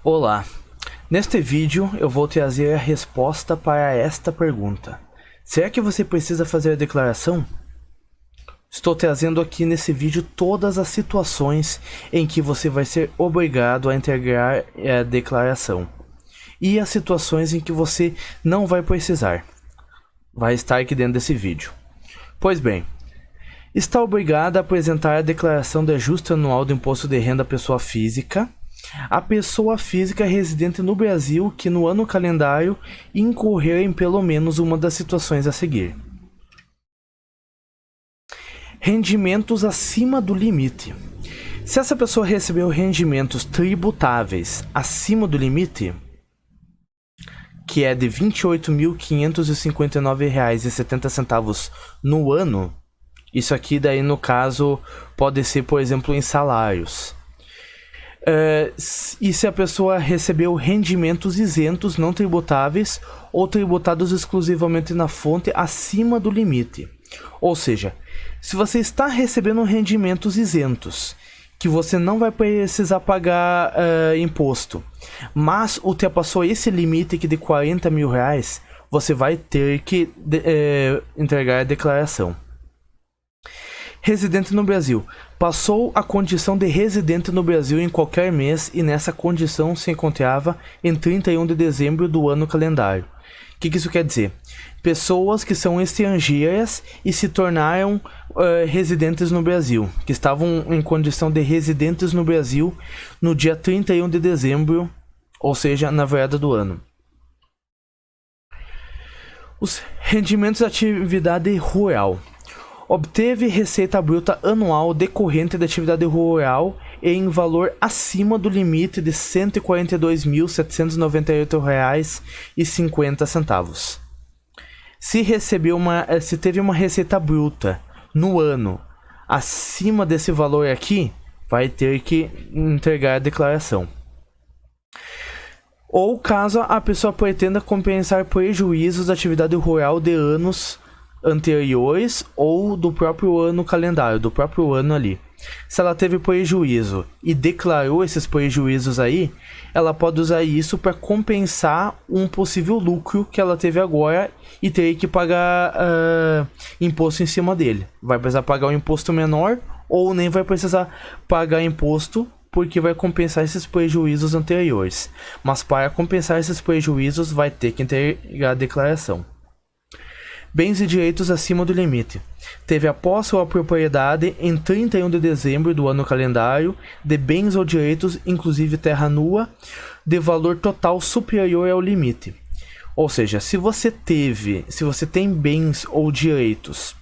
Olá, neste vídeo eu vou trazer a resposta para esta pergunta. Será que você precisa fazer a declaração? Estou trazendo aqui nesse vídeo todas as situações em que você vai ser obrigado a integrar a declaração e as situações em que você não vai precisar. Vai estar aqui dentro desse vídeo. Pois bem, está obrigado a apresentar a declaração de ajuste anual do imposto de renda à pessoa física. A pessoa física residente no Brasil que no ano calendário incorrer em pelo menos uma das situações a seguir. Rendimentos acima do limite. Se essa pessoa recebeu rendimentos tributáveis acima do limite, que é de R$ 28.559,70 no ano, isso aqui daí no caso pode ser, por exemplo, em salários. E se a pessoa recebeu rendimentos isentos não tributáveis ou tributados exclusivamente na fonte acima do limite. Ou seja, se você está recebendo rendimentos isentos, que você não vai precisar pagar imposto, mas ultrapassou esse limite aqui de R$40 mil, você vai ter que entregar a declaração. Residente no Brasil. Passou a condição de residente no Brasil em qualquer mês e nessa condição se encontrava em 31 de dezembro do ano calendário. O que isso quer dizer? Pessoas que são estrangeiras e se tornaram residentes no Brasil, que estavam em condição de residentes no Brasil no dia 31 de dezembro, ou seja, na virada do ano. Os rendimentos de atividade rural. Obteve receita bruta anual decorrente da atividade rural em valor acima do limite de R$ 142.798,50. Se teve uma receita bruta no ano acima desse valor aqui, vai ter que entregar a declaração. Ou caso a pessoa pretenda compensar prejuízos da atividade rural de anos anteriores ou do próprio ano calendário, do próprio ano ali. Se ela teve prejuízo e declarou esses prejuízos aí, ela pode usar isso para compensar um possível lucro que ela teve agora e ter que pagar imposto em cima dele. Vai precisar pagar um imposto menor ou nem vai precisar pagar imposto porque vai compensar esses prejuízos anteriores. Mas para compensar esses prejuízos vai ter que entregar a declaração. Bens e direitos acima do limite. Teve a posse ou a propriedade em 31 de dezembro do ano calendário de bens ou direitos, inclusive terra nua, de valor total superior ao limite. Ou seja, se você tem bens ou direitos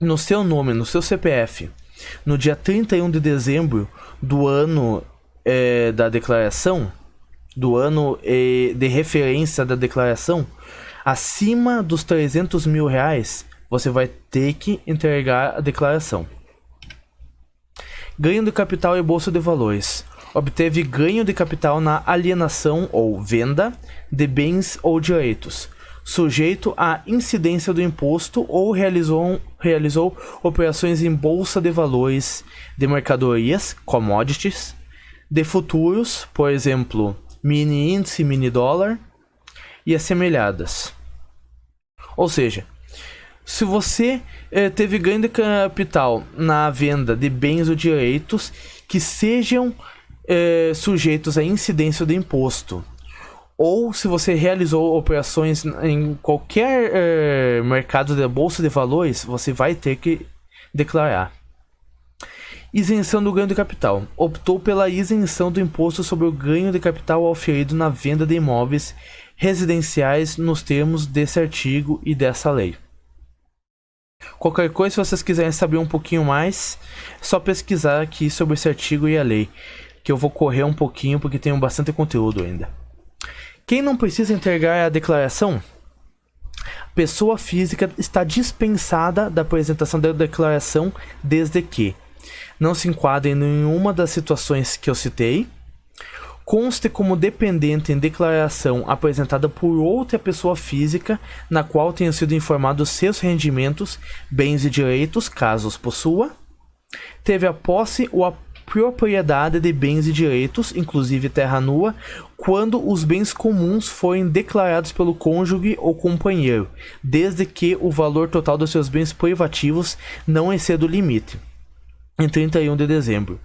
no seu nome, no seu CPF, no dia 31 de dezembro do ano da declaração, do ano de referência da declaração, acima dos R$300 mil, você vai ter que entregar a declaração. Ganho de capital e bolsa de valores. Obteve ganho de capital na alienação ou venda de bens ou direitos, sujeito à incidência do imposto ou realizou operações em bolsa de valores de mercadorias, commodities, de futuros, por exemplo, mini índice, mini dólar e assemelhadas. Ou seja, se você teve ganho de capital na venda de bens ou direitos que sejam sujeitos à incidência do imposto, ou se você realizou operações em qualquer mercado da bolsa de valores, você vai ter que declarar. Isenção do ganho de capital. Optou pela isenção do imposto sobre o ganho de capital auferido na venda de imóveis residenciais nos termos desse artigo e dessa lei. Qualquer coisa, se vocês quiserem saber um pouquinho mais, é só pesquisar aqui sobre esse artigo e a lei, que eu vou correr um pouquinho porque tem bastante conteúdo ainda. Quem não precisa entregar a declaração? Pessoa física está dispensada da apresentação da declaração desde que não se enquadre em nenhuma das situações que eu citei, conste como dependente em declaração apresentada por outra pessoa física na qual tenham sido informados seus rendimentos, bens e direitos, caso os possua, teve a posse ou a propriedade de bens e direitos, inclusive terra nua, quando os bens comuns forem declarados pelo cônjuge ou companheiro, desde que o valor total dos seus bens privativos não exceda o limite, em 31 de dezembro.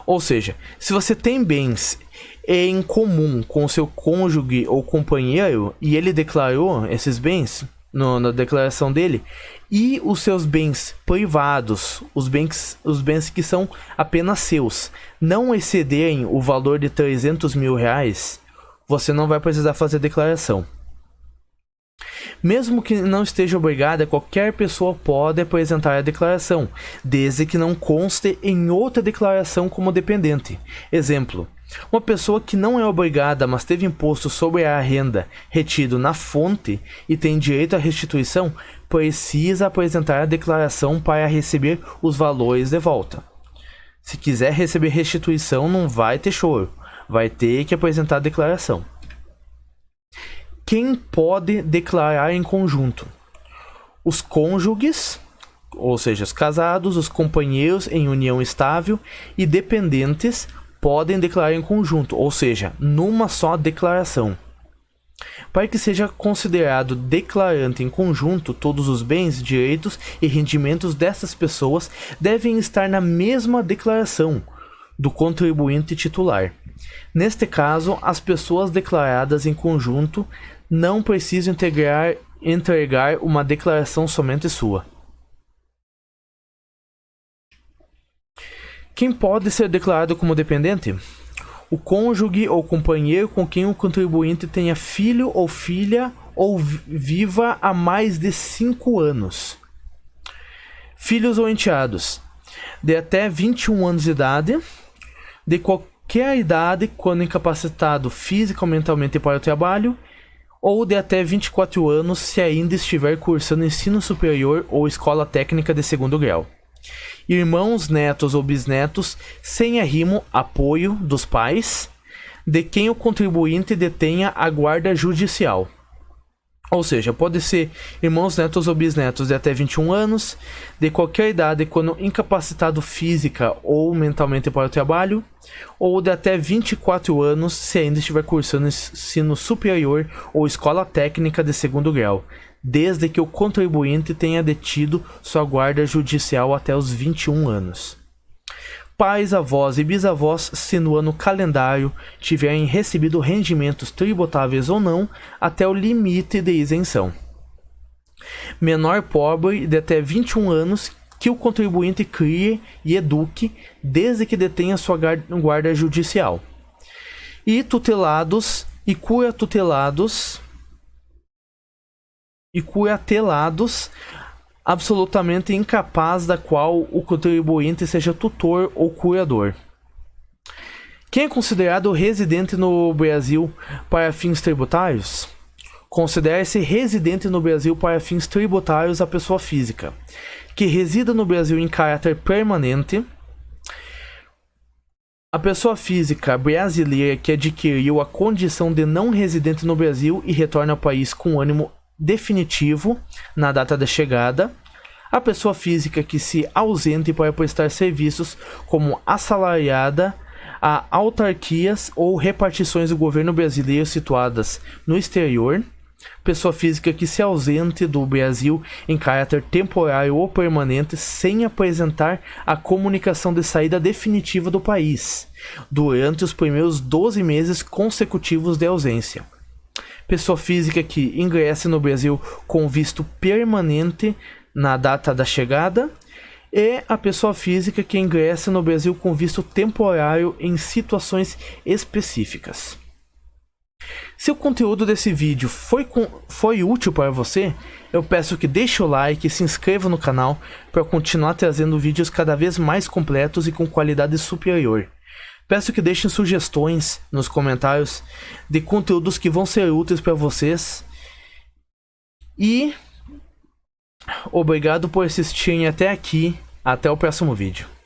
Ou seja, se você tem bens em comum com seu cônjuge ou companheiro e ele declarou esses bens na declaração dele, e os seus bens privados, os bens que são apenas seus, não excederem o valor de 300 mil reais, você não vai precisar fazer declaração. Mesmo que não esteja obrigada, qualquer pessoa pode apresentar a declaração, desde que não conste em outra declaração como dependente. Exemplo: uma pessoa que não é obrigada, mas teve imposto sobre a renda retido na fonte e tem direito à restituição, precisa apresentar a declaração para receber os valores de volta. Se quiser receber restituição, não vai ter choro, vai ter que apresentar a declaração. Quem pode declarar em conjunto? Os cônjuges, ou seja, os casados, os companheiros em união estável e dependentes podem declarar em conjunto, ou seja, numa só declaração. Para que seja considerado declarante em conjunto, todos os bens, direitos e rendimentos dessas pessoas devem estar na mesma declaração do contribuinte titular. Neste caso, as pessoas declaradas em conjunto não precisam entregar uma declaração somente sua. Quem pode ser declarado como dependente? O cônjuge ou companheiro com quem o contribuinte tenha filho ou filha ou viva há mais de 5 anos. Filhos ou enteados de até 21 anos de idade, de qualquer idade quando incapacitado física ou mentalmente para o trabalho, ou de até 24 anos se ainda estiver cursando ensino superior ou escola técnica de segundo grau. Irmãos, netos ou bisnetos sem arrimo, apoio dos pais, de quem o contribuinte detenha a guarda judicial. Ou seja, pode ser irmãos, netos ou bisnetos de até 21 anos, de qualquer idade quando incapacitado física ou mentalmente para o trabalho, ou de até 24 anos se ainda estiver cursando ensino superior ou escola técnica de segundo grau, desde que o contribuinte tenha detido sua guarda judicial até os 21 anos. Pais, avós e bisavós, se no ano calendário tiverem recebido rendimentos tributáveis ou não, até o limite de isenção. Menor pobre de até 21 anos que o contribuinte crie e eduque, desde que detenha sua guarda judicial. E tutelados e curatelados absolutamente incapaz da qual o contribuinte seja tutor ou curador. Quem é considerado residente no Brasil para fins tributários? Considera-se residente no Brasil para fins tributários a pessoa física que resida no Brasil em caráter permanente, a pessoa física brasileira que adquiriu a condição de não residente no Brasil e retorna ao país com ânimo definitivo na data da chegada, a pessoa física que se ausente para prestar serviços como assalariada a autarquias ou repartições do governo brasileiro situadas no exterior, pessoa física que se ausente do Brasil em caráter temporário ou permanente sem apresentar a comunicação de saída definitiva do país durante os primeiros 12 meses consecutivos de ausência. Pessoa física que ingresse no Brasil com visto permanente na data da chegada e a pessoa física que ingressa no Brasil com visto temporário em situações específicas. Se o conteúdo desse vídeo foi útil para você, eu peço que deixe o like e se inscreva no canal para continuar trazendo vídeos cada vez mais completos e com qualidade superior. Peço que deixem sugestões nos comentários de conteúdos que vão ser úteis para vocês. E obrigado por assistirem até aqui. Até o próximo vídeo.